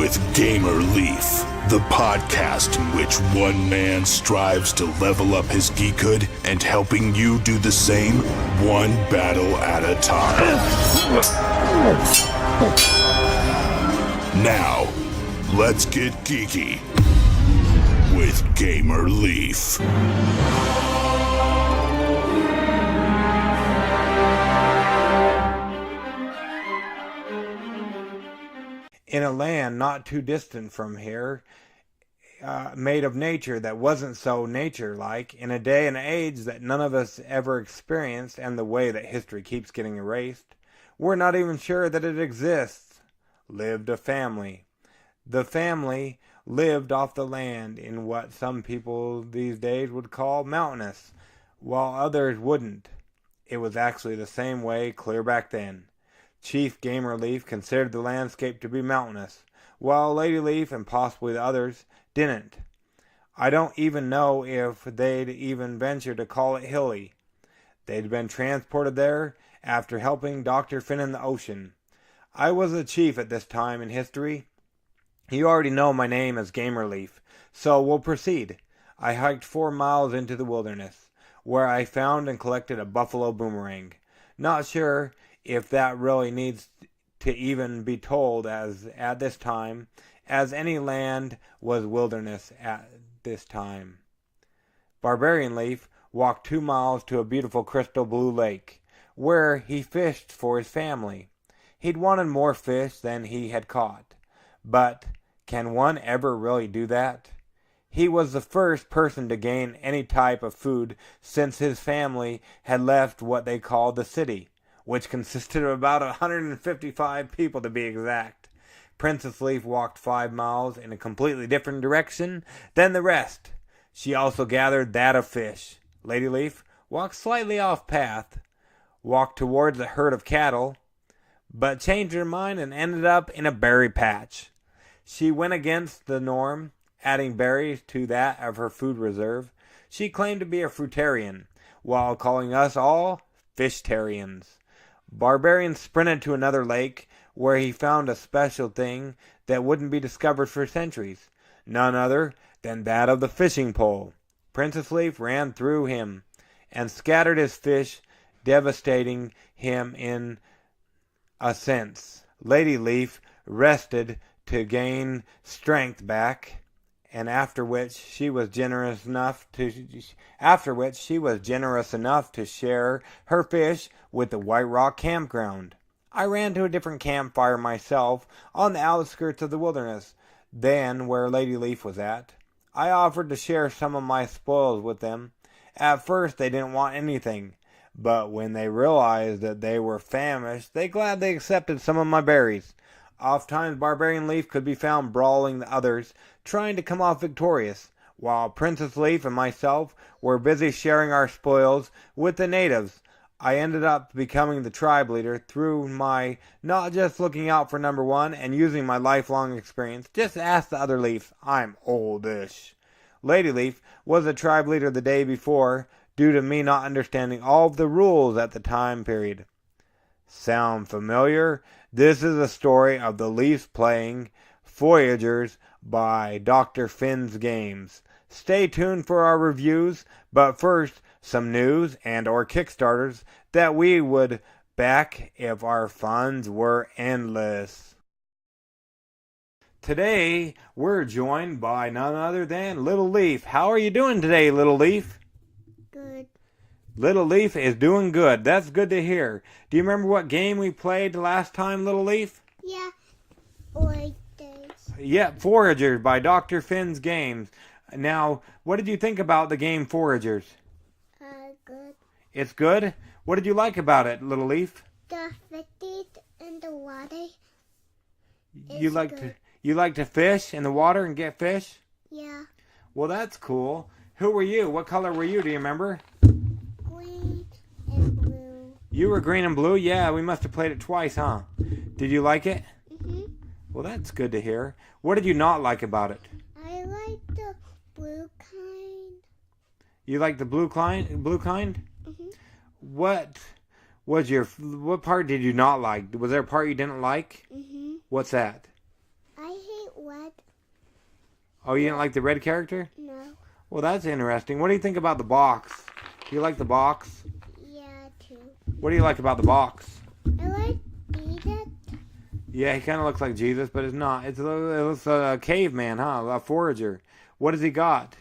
with Gamer Leaf, the podcast in which one man strives to level up his geekhood and helping you do the same, one battle at a time. Now, let's get geeky with Gamer Leaf. In a land not too distant from here, made of nature that wasn't so nature-like, in a day and age that none of us ever experienced, and the way that history keeps getting erased, we're not even sure that it exists, lived a family. The family lived off the land in what some people these days would call mountainous, while others wouldn't. It was actually the same way clear back then. Chief Gamer Leaf considered the landscape to be mountainous, while Lady Leaf and possibly the others didn't. I don't even know if they'd even venture to call it hilly. They'd been transported there after helping Dr. Finn in the ocean. I was the chief at this time in history. You already know my name as Gamer Leaf, so we'll proceed. I hiked 4 miles into the wilderness, where I found and collected a buffalo boomerang. Not sure if that really needs to even be told, as at this time, as any land was wilderness at this time. Barbarian Leaf walked 2 miles to a beautiful crystal blue lake, where he fished for his family. He'd wanted more fish than he had caught, but can one ever really do that? He was the first person to gain any type of food since his family had left what they called the city, which consisted of about 155 people to be exact. Princess Leaf walked 5 miles in a completely different direction than the rest. She also gathered that of fish. Lady Leaf walked slightly off path, walked towards a herd of cattle, but changed her mind and ended up in a berry patch. She went against the norm, adding berries to that of her food reserve. She claimed to be a fruitarian, while calling us all fishtarians. Barbarian sprinted to another lake, where he found a special thing that wouldn't be discovered for centuries, none other than that of the fishing pole. Princess Leaf ran through him and scattered his fish, devastating him in a sense. Lady Leaf rested to gain strength back, and after which she was generous enough to share her fish with the White Rock campground. I ran to a different campfire myself on the outskirts of the wilderness than where Lady Leaf was at. I offered to share some of my spoils with them. At first they didn't want anything, but when they realized that they were famished, they gladly accepted some of my berries. Oftentimes Barbarian Leaf could be found brawling the others, trying to come off victorious, while Princess Leaf and myself were busy sharing our spoils with the natives. I ended up becoming the tribe leader through my not just looking out for number one and using my lifelong experience. Just ask the other Leafs. I'm oldish. Lady Leaf was the tribe leader the day before, due to me not understanding all of the rules at the time period. Sound familiar? This is a story of the Leafs playing Foragers by Dr. Finn's Games. Stay tuned for our reviews, but first, some news and or Kickstarters that we would back if our funds were endless. Today, we're joined by none other than Little Leaf. How are you doing today, Little Leaf? Good. Little Leaf is doing good. That's good to hear. Do you remember what game we played last time, Little Leaf? Yeah. Foragers. Yeah, Foragers by Dr. Finn's Games. Now, what did you think about the game Foragers? Good. It's good? What did you like about it, Little Leaf? The fishes in the water. You like to fish in the water and get fish? Yeah. Well, that's cool. Who were you? What color were you? Do you remember? Green and blue. You were green and blue? Yeah, we must have played it twice, huh? Did you like it? Mm-hmm. Well, that's good to hear. What did you not like about it? I like the blue kind. You like the blue kind? Mm-hmm. What part did you not like? Was there a part you didn't like? Mm-hmm. What's that? I hate Oh, you didn't like the red character? No. Well, that's interesting. What do you think about the box? Do you like the box? Yeah, too. What do you like about the box? I like Jesus. Yeah, he kind of looks like Jesus, but it's not. It looks a caveman, huh? A forager. What has he got?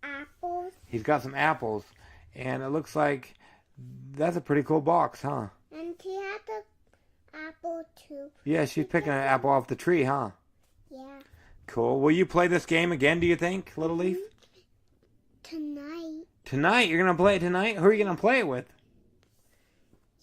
Apples. He's got some apples, and it looks like that's a pretty cool box, huh? And he had the apple, too. Yeah, she's picking an apple off the tree, huh? Yeah. Cool. Will you play this game again, do you think, Little Leaf? Tonight. Tonight? You're going to play it tonight? Who are you going to play it with?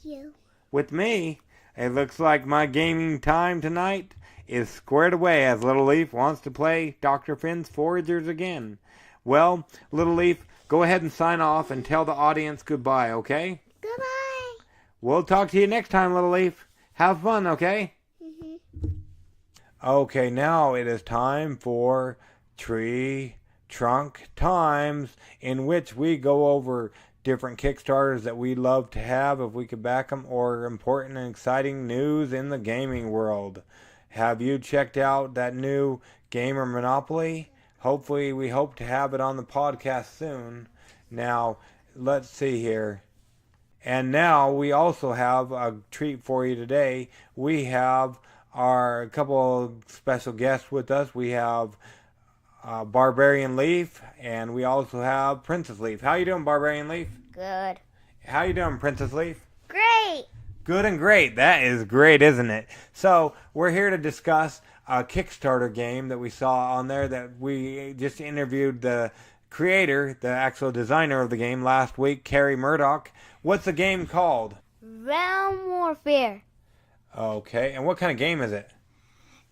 You. With me? It looks like my gaming time tonight is squared away as Little Leaf wants to play Dr. Finn's Foragers again. Well, Little Leaf, go ahead and sign off and tell the audience goodbye, okay? Goodbye. We'll talk to you next time, Little Leaf. Have fun, okay? Okay, now it is time for Tree Trunk Times, in which we go over different Kickstarters that we'd love to have if we could back them, or important and exciting news in the gaming world. Have you checked out that new Gamer Monopoly? Hopefully, we hope to have it on the podcast soon. Now, let's see here. And now we also have a treat for you today. We have our couple of special guests with us. We have Barbarian Leaf, and we also have Princess Leaf. How you doing, Barbarian Leaf? Good. How you doing, Princess Leaf? Great. Good and great. That is great, isn't it? So we're here to discuss a Kickstarter game that we saw on there that we just interviewed the creator, the actual designer of the game last week, Carrie Murdoch. What's the game called? Realm Warfare. Okay, and what kind of game is it?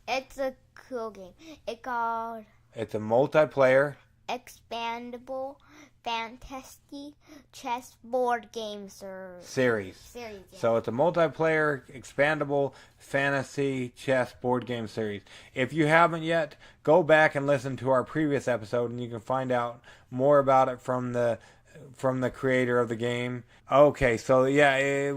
It's a cool game. It's called It's a multiplayer. Expandable Fantasy Chessboard Game Series. Yeah. So it's a multiplayer, expandable fantasy chess board game series. If you haven't yet, go back and listen to our previous episode, and you can find out more about it from the creator of the game. Okay, so yeah,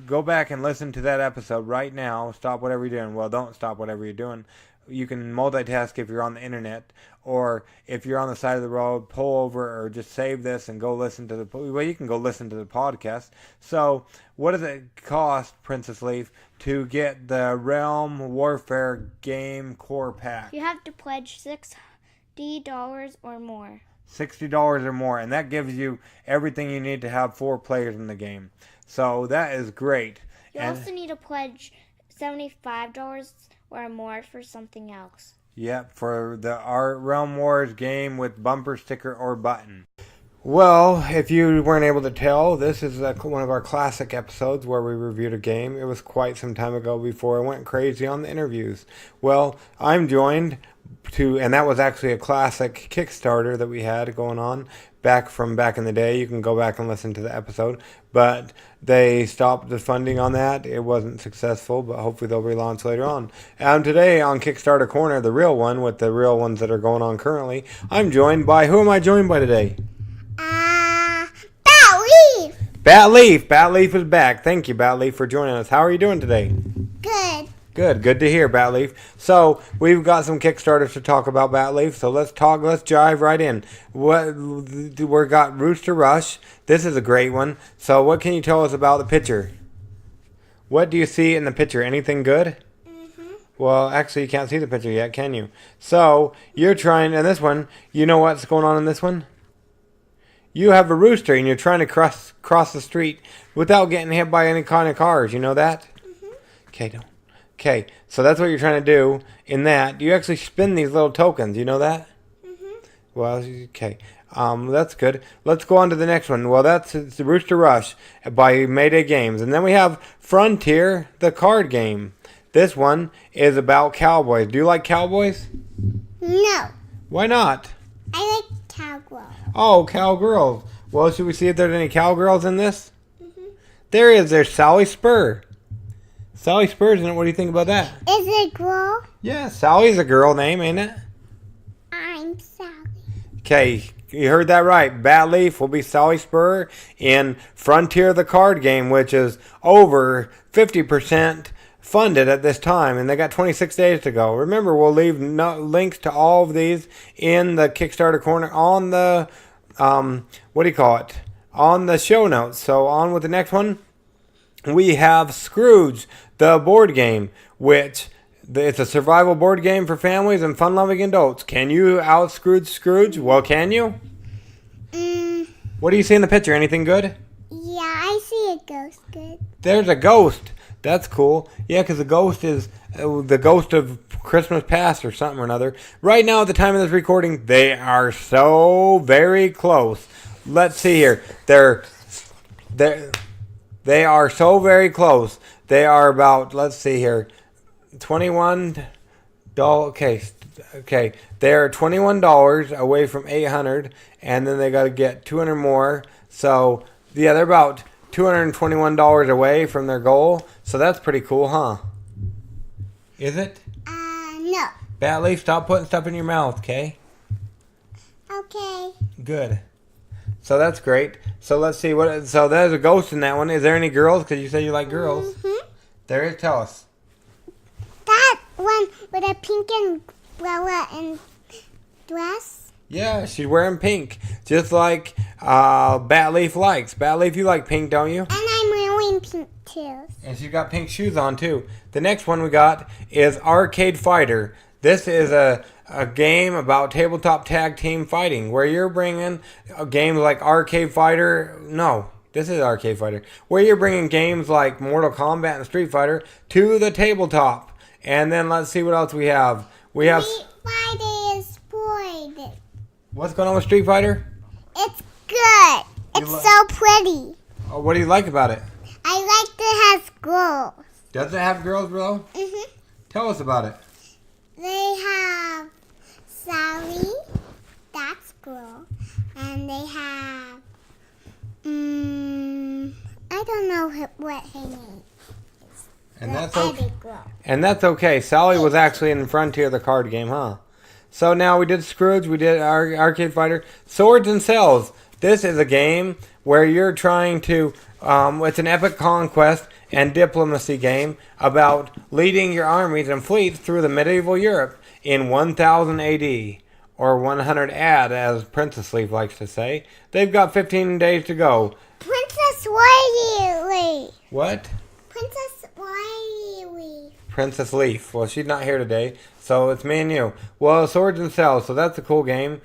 go back and listen to that episode right now. Stop whatever you're doing. Well, don't stop whatever you're doing. You can multitask if you're on the internet, or if you're on the side of the road, pull over or just save this and go listen to you can go listen to the podcast. So what does it cost, Princess Leaf, to get the Realm Warfare Game Core Pack? You have to pledge $60 or more. $60 or more, and that gives you everything you need to have 4 players in the game. So that is great. You also need to pledge $75 or more for something else. Yep, for our Realm Wars game with bumper sticker or button. Well, if you weren't able to tell, this is one of our classic episodes where we reviewed a game. It was quite some time ago before I went crazy on the interviews. Well, I'm joined and that was actually a classic Kickstarter that we had going on back in the day. You can go back and listen to the episode, but they stopped the funding on that. It wasn't successful, but hopefully they'll relaunch later on. And today on Kickstarter Corner, the real one with the real ones that are going on currently, I'm joined by, who am I joined by today? Bat Leaf. Bat Leaf is back. Thank you, Bat Leaf, for joining us. How are you doing today? Good. Good to hear, Bat Leaf. So we've got some Kickstarters to talk about, Bat Leaf. So let's jive right in. We got Rooster Rush. This is a great one. So what can you tell us about the picture? What do you see in the picture? Anything good? Mm-hmm. Well, actually, you can't see the picture yet, can you? So you're trying, in this one, you know what's going on in this one? You have a rooster, and you're trying to cross the street without getting hit by any kind of cars. You know that? Mm-hmm. Okay, so that's what you're trying to do in that. You actually spin these little tokens. You know that? Mm-hmm. Well, okay. That's good. Let's go on to the next one. Well, it's Rooster Rush by Mayday Games. And then we have Frontier, the card game. This one is about cowboys. Do you like cowboys? No. Why not? I like cowgirls. Oh, cowgirls. Well, should we see if there's any cowgirls in this? Mm-hmm. There is. There's Sally Spur. Sally Spur's in it. What do you think about that? Is it girl? Yeah, Sally's a girl name, ain't it? I'm Sally. Okay, you heard that right. Bat Leaf will be Sally Spur in Frontier the card game, which is over 50% fund it at this time, and they got 26 days to go. Remember, we'll leave links to all of these in the Kickstarter corner on the, on the show notes. So on with the next one. We have Scrooge, the board game, which it's a survival board game for families and fun-loving adults. Can you out-Scrooge? Well, can you? What do you see in the picture? Anything good? Yeah, I see a ghost. Good. There's a ghost. That's cool. Yeah, because the ghost is the ghost of Christmas past or something or another. Right now, at the time of this recording, they are so very close. Let's see here. They are so very close. They are about, let's see here, $21. Okay. They're $21 away from $800, and then they got to get 200 more. So, yeah, they're about $221 away from their goal. So that's pretty cool, huh? Is it? No. Batleaf, stop putting stuff in your mouth, okay? Okay. Good. So that's great. So let's see what. So there's a ghost in that one. Is there any girls? Because you say you like girls. Mm-hmm. There is. Tell us. That one with a pink umbrella and dress. Yeah, she's wearing pink, just like Batleaf likes. Batleaf, you like pink, don't you? And I'm wearing pink too. And she's got pink shoes on too. The next one we got is Arcade Fighter. This is a game about tabletop tag team fighting, where you're bringing games like Arcade Fighter. No, this is Arcade Fighter. Where you're bringing games like Mortal Kombat and Street Fighter to the tabletop. And then let's see what else we have. We have. Street Fighter is spoiled. What's going on with Street Fighter? It's good. It's so pretty. Oh, what do you like about it? I like that it has girls. Does it have girls, bro? Mhm. Tell us about it. They have Sally, that's girl, and they have I don't know what her name is. And that's other okay. girl. And that's okay. Sally was actually in Frontier, the card game, huh? So now we did Scrooge, we did Arcade Fighter, Swords and Cells. This is a game where you're trying to. It's an epic conquest and diplomacy game about leading your armies and fleets through the medieval Europe in 1000 AD, or 100 AD, as Princess Leaf likes to say. They've got 15 days to go. Princess Wiley. What? Princess Wiley. Princess Leaf. Well, she's not here today, so it's me and you. Well, Swords and Cells, so that's a cool game.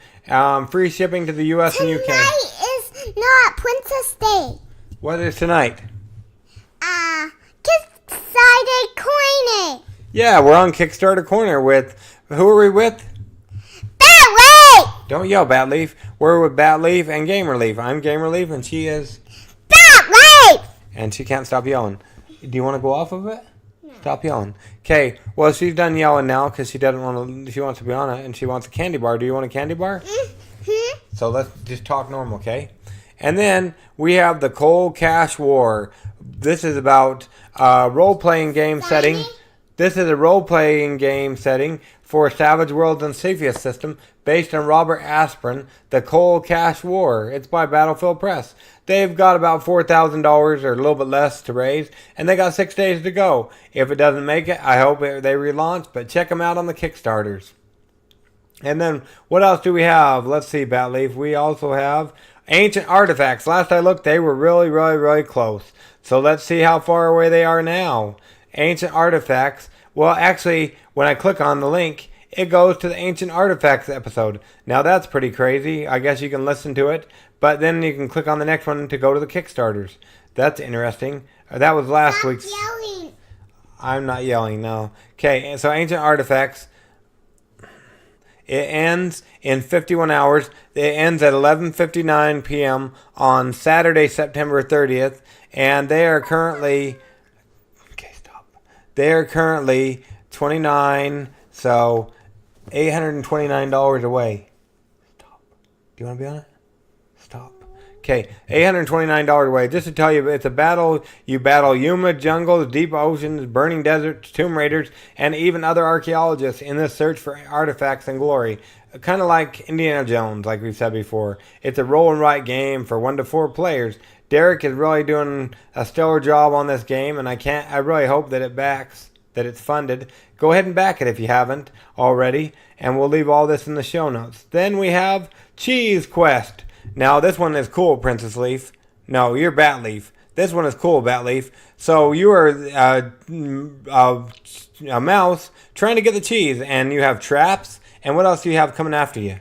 Free shipping to the U.S. and UK. Tonight is not Princess Day. What is tonight? Kickstarter Corner. Yeah, we're on Kickstarter Corner with, who are we with? Batleaf. Don't yell, Batleaf. We're with Batleaf and Gamerleaf. I'm Gamerleaf, and she is... Batleaf. And she can't stop yelling. Do you want to go off of it? No. Stop yelling. Okay, well, she's done yelling now because she doesn't want to, she wants to be on it, and she wants a candy bar. Do you want a candy bar? Mm-hmm. So let's just talk normal, okay? And then we have the Cold Cash War. This is about role-playing game setting. This is a role-playing game setting for Savage Worlds and Cepheus system based on Robert Aspirin, The Cold Cash War. It's by Battlefield Press. They've got about $4,000 or a little bit less to raise, and they got 6 days to go. If it doesn't make it, I hope they relaunch, but check them out on the Kickstarters. And then what else do we have? Let's see, Batleaf. We also have Ancient Artifacts. Last I looked, they were really, really, really close. So let's see how far away they are now. Ancient Artifacts. Well, actually, when I click on the link, it goes to the Ancient Artifacts episode. Now, that's pretty crazy. I guess you can listen to it. But then you can click on the next one to go to the Kickstarters. That's interesting. That was last week's. Yelling. I'm not yelling, no. Okay, so Ancient Artifacts. It ends in 51 hours. It ends at 11:59 p.m. on Saturday, September 30th. And they are currently... Okay, stop. They are currently 29, so $829 away. Stop. Do you want to be on it? Stop. Okay, $829 away. Just to tell you, it's a battle. You battle Yuma jungles, deep oceans, burning deserts, tomb raiders, and even other archaeologists in this search for artifacts and glory. Kind of like Indiana Jones, like we've said before. It's a roll and write game for 1 to 4 players. Derek is really doing a stellar job on this game, and I really hope that that it's funded. Go ahead and back it if you haven't already, and we'll leave all this in the show notes. Then we have Cheese Quest. Now this one is cool, Princess Leaf. No, you're Bat Leaf. This one is cool, Bat Leaf. So you are a mouse trying to get the cheese, and you have traps. And what else do you have coming after you?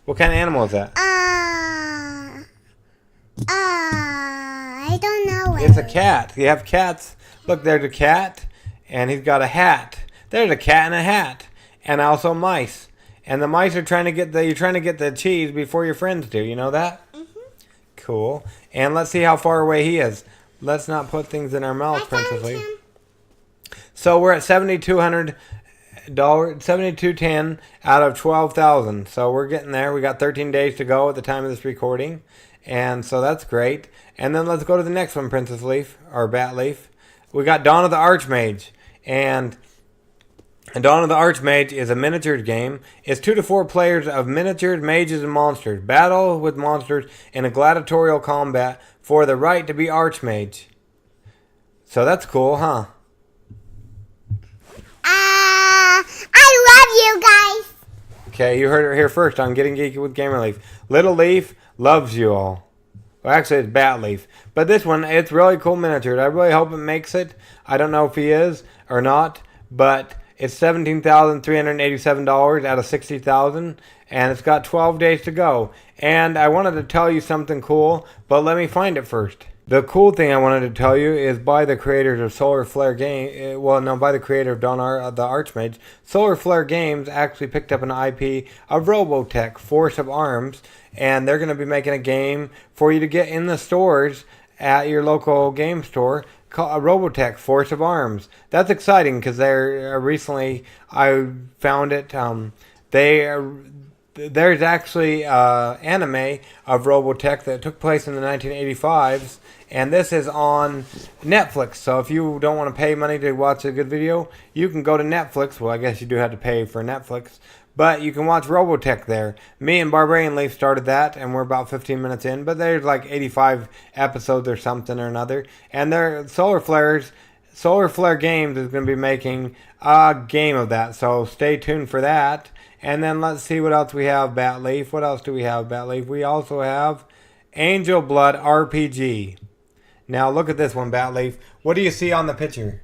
What kind of animal is that? I don't know. It's a cat. You have cats. Look, there's a cat, and he's got a hat. There's a cat and a hat, and also mice. And the mice are trying to get the cheese before your friends do. You know that? Cool. And let's see how far away he is. Let's not put things in our mouths, Princess Leaf. So we're at $7,210 out of 12,000. So we're getting there. We got 13 days to go at the time of this recording. And so that's great. And then let's go to the next one, Princess Leaf, or Bat Leaf. We got Dawn of the Archmage. And Dawn of the Archmage is a miniatures game. It's 2 to 4 players of miniatures, mages, and monsters. Battle with monsters in a gladiatorial combat for the right to be Archmage. So that's cool, huh? I love you guys. Okay, you heard it here first on Getting Geeky with Gamer Leaf. Little Leaf loves you all. Well, actually, it's Bat Leaf. But this one, it's really cool miniatures. I really hope it makes it. I don't know if he is or not, but it's $17,387 out of $60,000, and it's got 12 days to go. And I wanted to tell you something cool, but let me find it first. The cool thing I wanted to tell you is by the creators of Solar Flare Game. By the creator of the Archmage. Solar Flare Games actually picked up an IP of Robotech, Force of Arms, and they're going to be making a game for you to get in the stores at your local game store called Robotech, Force of Arms. That's exciting because they're recently I found it. There's actually anime of Robotech that took place in the 1985s, and this is on Netflix. So if you don't want to pay money to watch a good video, you can go to Netflix. Well, I guess you do have to pay for Netflix, but you can watch Robotech there. Me and Barbarian Leaf started that, and we're about 15 minutes in, but there's like 85 episodes or something or another, and they're Solar Flare Games is going to be making a game of that, so stay tuned for that. And then let's see what else we have, Bat Leaf. What else do we have, Bat Leaf? We also have Angel Blood RPG. Now look at this one, Bat Leaf. What do you see on the picture?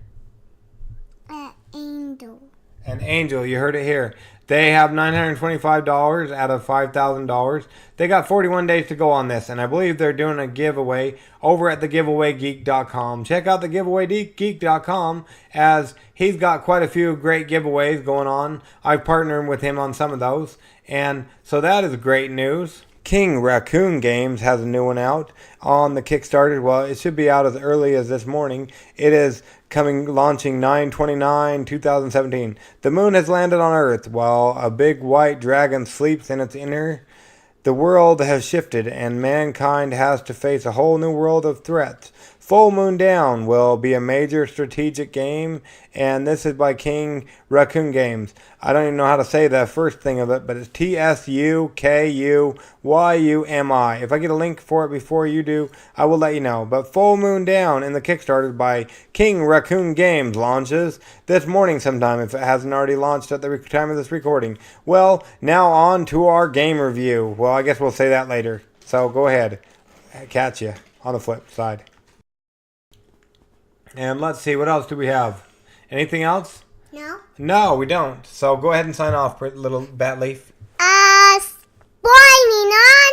Angel. An angel. You heard it here. They have $925 out of $5,000. They got 41 days to go on this, and I believe they're doing a giveaway over at thegiveawaygeek.com. Check out thegiveawaygeek.com as he's got quite a few great giveaways going on. I've partnered with him on some of those, and so that is great news. King Raccoon Games has a new one out on the Kickstarter. Well, it should be out as early as this morning. It is launching 9/29/2017. The moon has landed on Earth while a big white dragon sleeps in its inner. The world has shifted and mankind has to face a whole new world of threats. Full Moon Down will be a major strategic game, and this is by King Raccoon Games. I don't even know how to say the first thing of it, but it's TSUKUYUMI. If I get a link for it before you do, I will let you know. But Full Moon Down in the Kickstarter by King Raccoon Games launches this morning sometime, if it hasn't already launched at the time of this recording. Well, now on to our game review. Well, I guess we'll say that later. So go ahead. Catch you on the flip side. And let's see, what else do we have? Anything else? No. No, we don't. So go ahead and sign off, little Bat Leaf. Spoiling on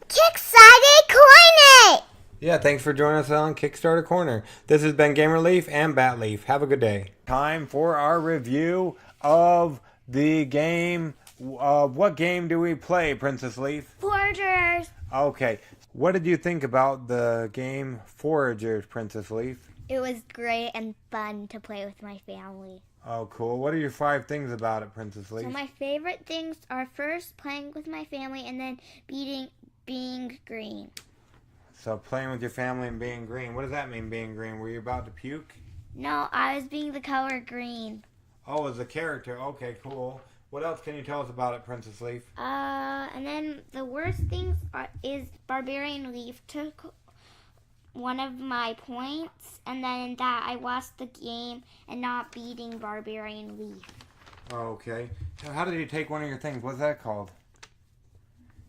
Kickstarter Corner. Yeah, thanks for joining us on Kickstarter Corner. This has been Gamer Leaf and Bat Leaf. Have a good day. Time for our review of the game. What game do we play, Princess Leaf? Foragers. Okay. What did you think about the game Foragers, Princess Leaf? It was great and fun to play with my family. Oh, cool. What are your 5 things about it, Princess Leaf? So my favorite things are first playing with my family and then being green. So playing with your family and being green. What does that mean, being green? Were you about to puke? No, I was being the color green. Oh, as a character. Okay, cool. What else can you tell us about it, Princess Leaf? And then the worst things is Barbarian Leaf took one of my points, and then that I lost the game and not beating Barbarian Leaf. Okay. How did you take one of your things? What's that called?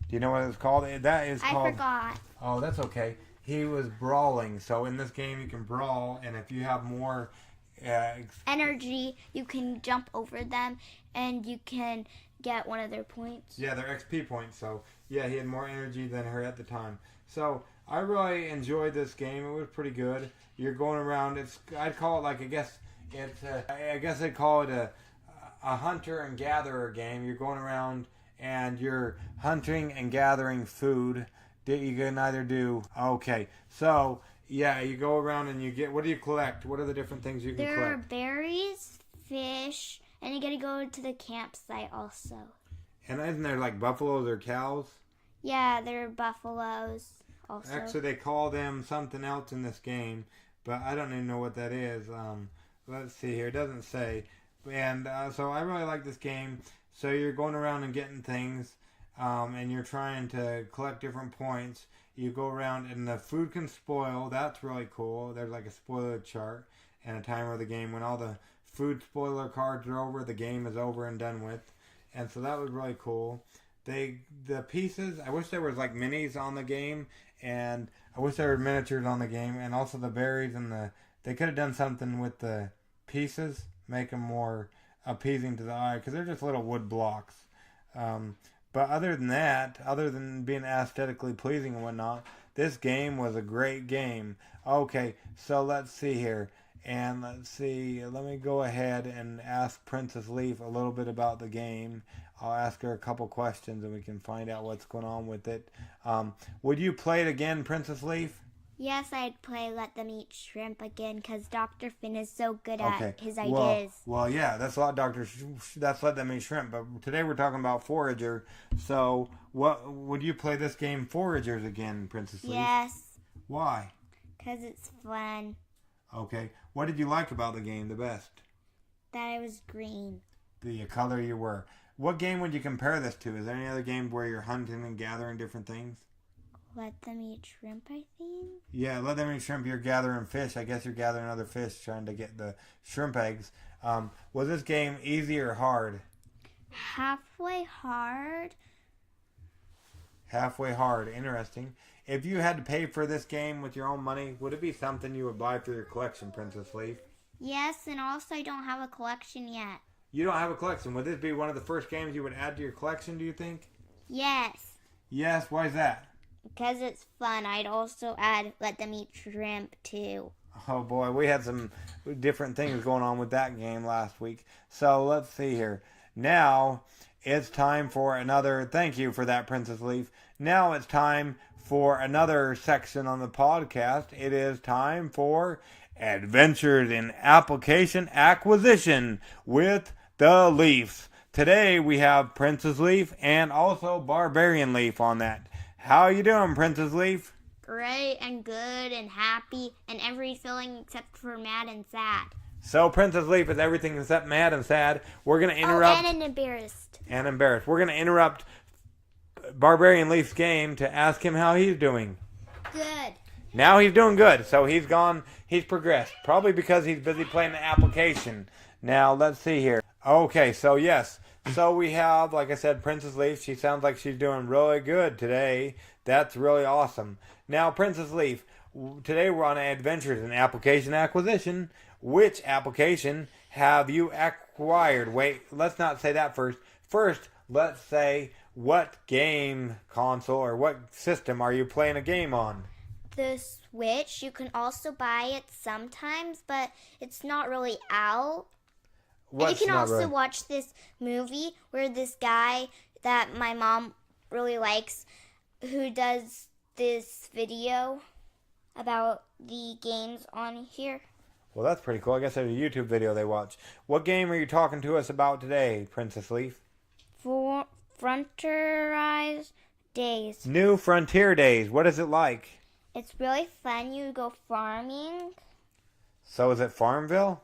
Do you know what it's called? That is called... I forgot. Oh, that's okay. He was brawling. So in this game you can brawl, and if you have more... energy, you can jump over them, and you can get one of their points. Yeah, their XP points. So, yeah, he had more energy than her at the time. So, I really enjoyed this game. It was pretty good. You're going around. I'd call it like, I guess I'd call it a hunter and gatherer game. You're going around and you're hunting and gathering food that you can either do. Okay, so yeah, you go around and you get. What do you collect? What are the different things you can collect? There are berries, fish, and you gotta go to the campsite also. And isn't there like buffaloes or cows? Yeah, there are buffaloes also. Actually, they call them something else in this game, but I don't even know what that is. Let's see here. It doesn't say. And so I really like this game. So you're going around and getting things, and you're trying to collect different points. You go around, and the food can spoil. That's really cool. There's like a spoiler chart and a timer of the game. When all the food spoiler cards are over, the game is over and done with. And so that was really cool. The pieces, I wish there was like minis on the game, and I wish there were miniatures on the game, and also the berries and they could have done something with the pieces, make them more appeasing to the eye, because they're just little wood blocks. But other than that, other than being aesthetically pleasing and whatnot, this game was a great game. Okay, so let's see here. And let's see, let me go ahead and ask Princess Leaf a little bit about the game. I'll ask her a couple questions and we can find out what's going on with it. Would you play it again, Princess Leaf? Yes, I'd play Let Them Eat Shrimp again, because Dr. Finn is so good at his ideas. Well, yeah, that's Let Them Eat Shrimp. But today we're talking about Forager. So, would you play this game Foragers again, Princess Leaf? Yes. Why? Because it's fun. Okay. What did you like about the game the best? That it was green. The color you were. What game would you compare this to? Is there any other game where you're hunting and gathering different things? Let Them Eat Shrimp, I think. Yeah, Let Them Eat Shrimp, you're gathering fish. I guess you're gathering other fish, trying to get the shrimp eggs. Was this game easy or hard? Halfway hard. Halfway hard. Interesting. If you had to pay for this game with your own money, would it be something you would buy for your collection, Princess Leaf? Yes, and also I don't have a collection yet. You don't have a collection. Would this be one of the first games you would add to your collection, do you think? Yes. Yes, why is that? Because it's fun. I'd also add Let Them Eat Shrimp, too. Oh, boy. We had some different things going on with that game last week. So, let's see here. Now, it's time for another... Thank you for that, Princess Leaf. Now it's time for another section on the podcast. It is time for Adventures in Application Acquisition with the Leafs. Today, we have Princess Leaf and also Barbarian Leaf on that. How you doing, Princess Leaf? Great and good and happy and every feeling except for mad and sad. So, Princess Leaf is everything except mad and sad. We're going to interrupt... Oh, and embarrassed. And embarrassed. We're going to interrupt Barbarian Leaf's game to ask him how he's doing. Good. Now he's doing good. So he's progressed. Probably because he's busy playing the application. Now, let's see here. Okay, so yes. So we have, like I said, Princess Leaf. She sounds like she's doing really good today. That's really awesome. Now, Princess Leaf, today we're on Adventures in Application Acquisition. Which application have you acquired? Wait, let's not say that first. First, let's say what game console or what system are you playing a game on? The Switch. You can also buy it sometimes, but it's not really out. And you can also watch this movie where this guy that my mom really likes, who does this video about the games on here. Well, that's pretty cool. I guess there's a YouTube video they watch. What game are you talking to us about today, Princess Leaf? For Frontier Days. New Frontier Days. What is it like? It's really fun. You go farming. So is it Farmville?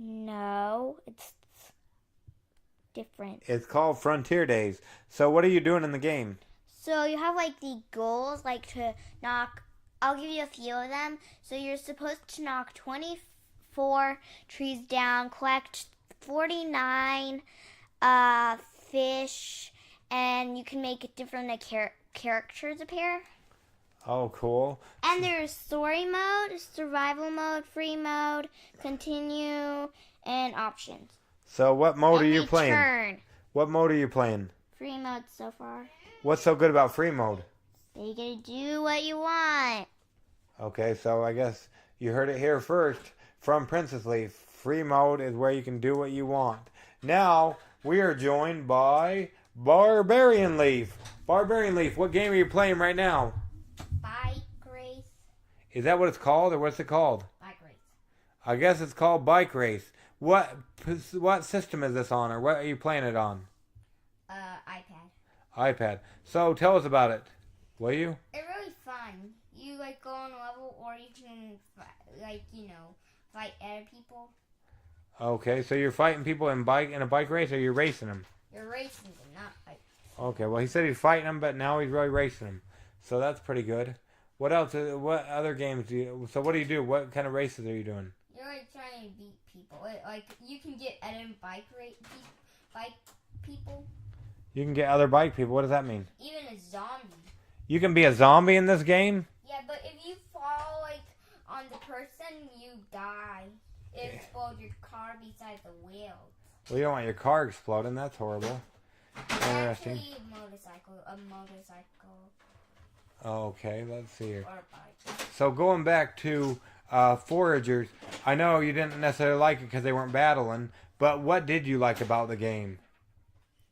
No, it's different. It's called Frontier Days. So what are you doing in the game? So you have like the goals, like to knock. I'll give you a few of them. So you're supposed to knock 24 trees down, collect 49 fish, and you can make different characters appear. Oh, cool. And there's story mode, survival mode, free mode, continue, and options. So what mode are you playing? Turn. What mode are you playing? Free mode so far. What's so good about free mode? You get to do what you want. Okay, so I guess you heard it here first from Princess Leaf. Free mode is where you can do what you want. Now, we are joined by Barbarian Leaf. Barbarian Leaf, what game are you playing right now? Bike race. Is that what it's called, or what's it called? Bike race. I guess it's called Bike Race. What system is this on, or what are you playing it on? iPad. So tell us about it, will you? It's really fun. You like go on a level, or you can fight other people. Okay, so you're fighting people in a bike race, or you're racing them? You're racing them, not fighting. Okay, well he said he's fighting them, but now he's really racing them. So that's pretty good. What else? What other games do you? So what do you do? What kind of races are you doing? You're like trying to beat people. Like you can get other bike people. You can get other bike people. What does that mean? Even a zombie. You can be a zombie in this game? Yeah, but if you fall on the person, you die. It explodes your car beside the wheel. Well, you don't want your car exploding. That's horrible. Interesting. Actually, a motorcycle. Okay, let's see here. Or a bike. So going back to Foragers, I know you didn't necessarily like it because they weren't battling, but what did you like about the game?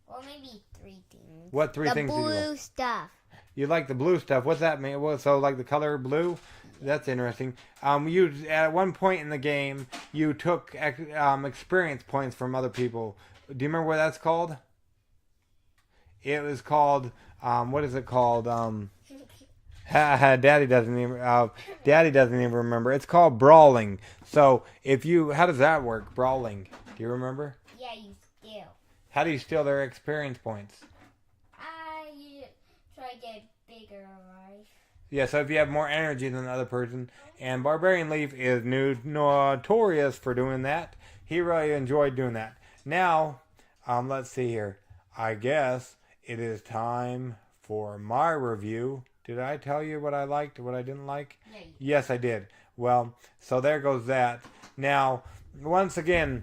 Well, maybe 3 things. What 3 things did you like? The blue stuff. You like the blue stuff. What's that mean? Well, so like the color blue? That's interesting. You at one point in the game, you took experience points from other people. Do you remember what that's called? It was called, what is it called? Daddy doesn't even remember. It's called brawling. So how does that work? Brawling. Do you remember? Yeah, you steal. How do you steal their experience points? You try to get bigger, right? Yeah, so if you have more energy than the other person, and Barbarian Leaf is notorious for doing that. He really enjoyed doing that. Now, let's see here. I guess it is time for my review. Did I tell you what I liked, what I didn't like? No, Yes, I did. Well, so there goes that. Now, once again,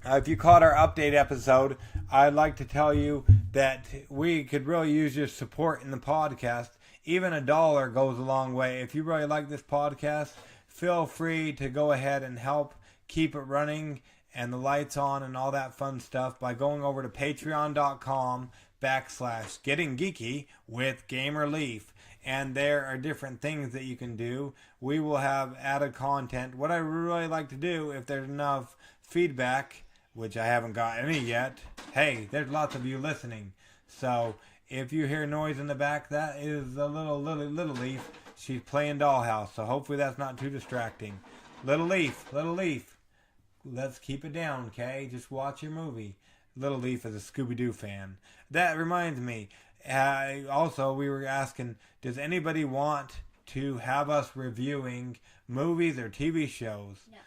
if you caught our update episode, I'd like to tell you that we could really use your support in the podcast. Even $1 goes a long way. If you really like this podcast, feel free to go ahead and help keep it running and the lights on and all that fun stuff by going over to patreon.com/gettinggeeky with Gamer Leaf. And there are different things that you can do. We will have added content. What I really like to do, if there's enough feedback, which I haven't got any yet. Hey, there's lots of you listening. So if you hear noise in the back, that is a little Leaf. She's playing Dollhouse. So hopefully that's not too distracting. Little Leaf. Let's keep it down, okay? Just watch your movie. Little Leaf is a Scooby-Doo fan. That reminds me. Also, we were asking, does anybody want to have us reviewing movies or TV shows? No.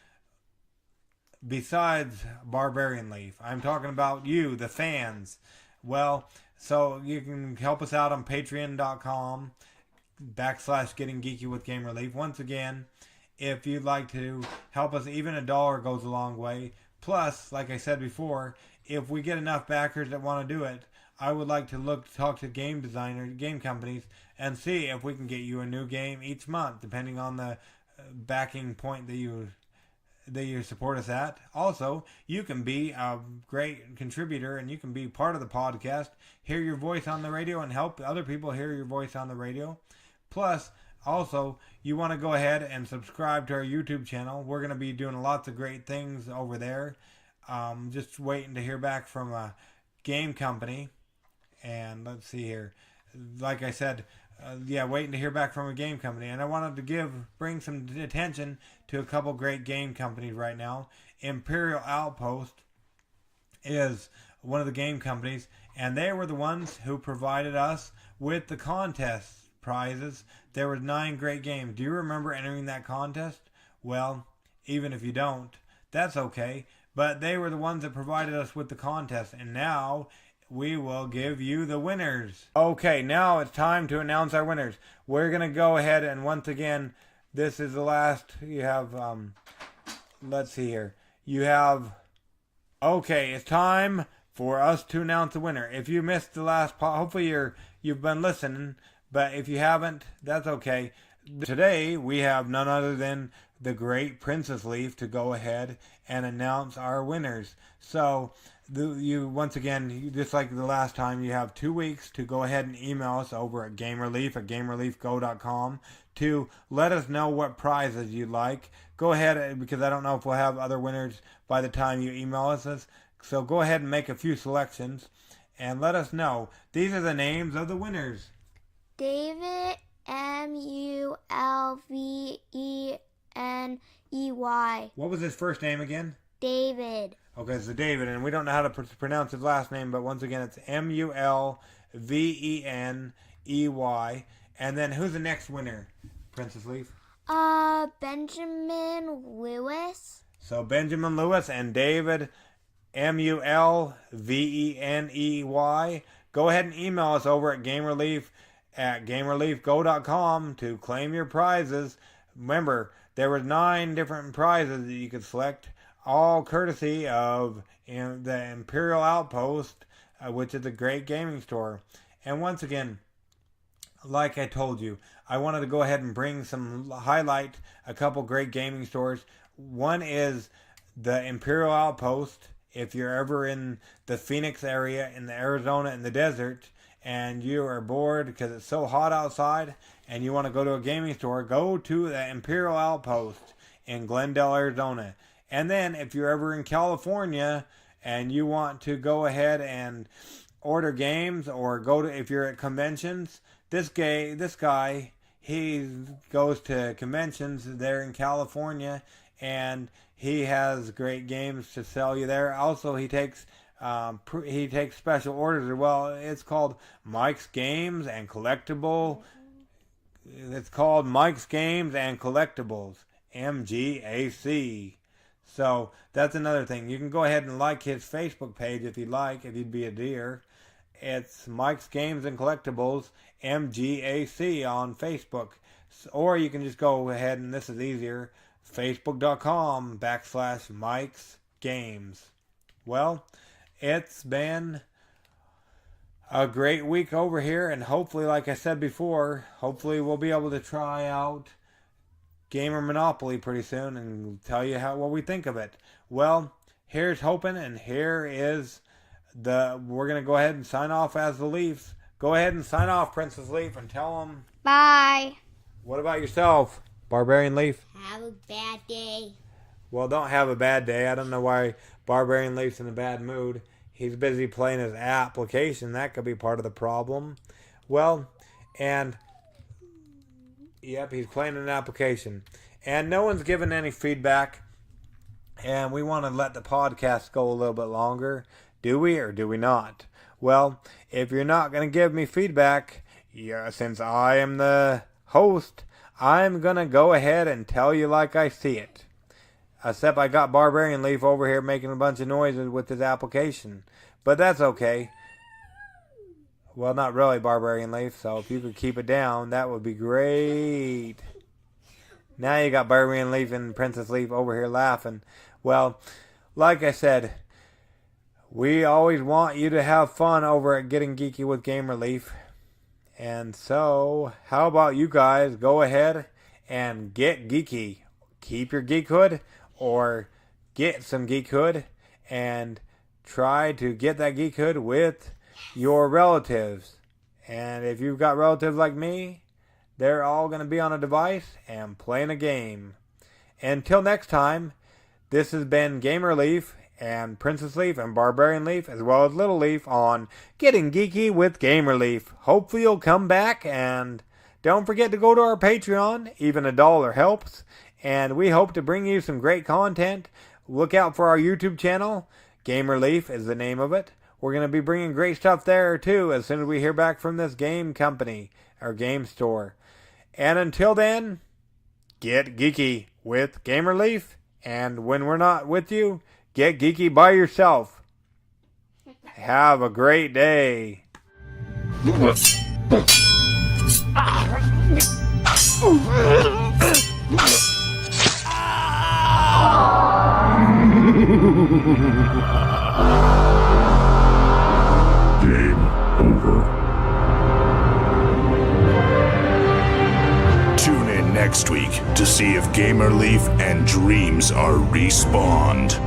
Besides Barbarian Leaf. I'm talking about you, the fans. Well, so you can help us out on patreon.com/gettinggeeky with Gamer Leaf. Once again, if you'd like to help us, even $1 goes a long way. Plus, like I said before, if we get enough backers that want to do it, I would like to talk to game companies, and see if we can get you a new game each month, depending on the backing point that you support us at. Also, you can be a great contributor, and you can be part of the podcast, hear your voice on the radio, and help other people hear your voice on the radio. Plus, also, you want to go ahead and subscribe to our YouTube channel. We're going to be doing lots of great things over there. Just waiting to hear back from a game company. And let's see here. Like I said, waiting to hear back from a game company. And I wanted to bring some attention to a couple great game companies right now. Imperial OutPost is one of the game companies, and they were the ones who provided us with the contest prizes. There were 9 great games. Do you remember entering that contest? Well, even if you don't, that's okay. But they were the ones that provided us with the contest, and now we will give you the winners. Okay, now it's time to announce our winners. We're going to go ahead and once again, this is the last. You have, let's see here. You have, okay, it's time for us to announce the winner. If you missed the last part, hopefully you've been listening, but if you haven't, that's okay. Today, we have none other than the great Princess Leaf to go ahead and announce our winners. So, you once again, just like the last time, you have 2 weeks to go ahead and email us over at gamerleaf@gamerleafgo.com to let us know what prizes you'd like. Go ahead, because I don't know if we'll have other winners by the time you email us. So go ahead and make a few selections and let us know. These are the names of the winners. David, Mulveney. What was his first name again? David. Okay, so David, and we don't know how to pronounce his last name, but once again, it's Mulveney. And then who's the next winner, Princess Leaf? Benjiman Lewis. So Benjiman Lewis and David, Mulveney. Go ahead and email us over at gamerleaf@gamerleafgo.com to claim your prizes. Remember, there were 9 different prizes that you could select, all courtesy of the Imperial OutPost, which is a great gaming store. And once again, like I told you, I wanted to go ahead and highlight a couple great gaming stores. One is the Imperial Outpost. If you're ever in the Phoenix area, in the Arizona, in the desert, and you are bored because it's so hot outside, and you want to go to a gaming store, go to the Imperial Outpost in Glendale, Arizona. And then if you're ever in California and you want to go ahead and order games or if you're at conventions, this guy, he goes to conventions there in California, and he has great games to sell you there. Also, he takes special orders. Well, it's called Mike's Games and Collectible. It's called Mike's Games and Collectables, MGAC. So that's another thing. You can go ahead and like his Facebook page if you'd be a dear. It's Mike's Games and Collectibles, MGAC on Facebook. Or you can just go ahead, and this is easier, Facebook.com/Mike's Games. Well, it's been a great week over here, and hopefully, like I said before, hopefully we'll be able to try out Gamer Monopoly pretty soon and tell you what we think of it. Well, here's hoping, and here is we're going to go ahead and sign off as the Leafs. Go ahead and sign off, Princess Leaf, and tell them. Bye. What about yourself, Barbarian Leaf? Have a bad day. Well, don't have a bad day. I don't know why Barbarian Leaf's in a bad mood. He's busy playing his application. That could be part of the problem. Well, and yep, he's playing an application. And no one's given any feedback. And we want to let the podcast go a little bit longer. Do we or do we not? Well, if you're not going to give me feedback, since I am the host, I'm going to go ahead and tell you like I see it. Except I got Barbarian Leaf over here making a bunch of noises with his application. But that's okay. Well, not really, Barbarian Leaf, so if you could keep it down, that would be great. Now you got Barbarian Leaf and Princess Leaf over here laughing. Well, like I said, we always want you to have fun over at Getting Geeky with Gamer Leaf. And so, how about you guys go ahead and get geeky. Keep your geekhood, or get some geekhood, and try to get that geekhood with your relatives. And if you've got relatives like me, they're all going to be on a device and playing a game. Until next time, this has been Gamer Leaf and Princess Leaf and Barbarian Leaf, as well as Little Leaf, on Getting Geeky with Gamer Leaf. Hopefully you'll come back, and don't forget to go to our Patreon. Even $1 helps. And we hope to bring you some great content. Look out for our YouTube channel. Gamer Leaf is the name of it. We're going to be bringing great stuff there, too, as soon as we hear back from this game company, or game store. And until then, get geeky with Gamer Leaf. And when we're not with you, get geeky by yourself. Have a great day. Game over. Tune in next week to see if Gamer Leaf and Dreams are respawned.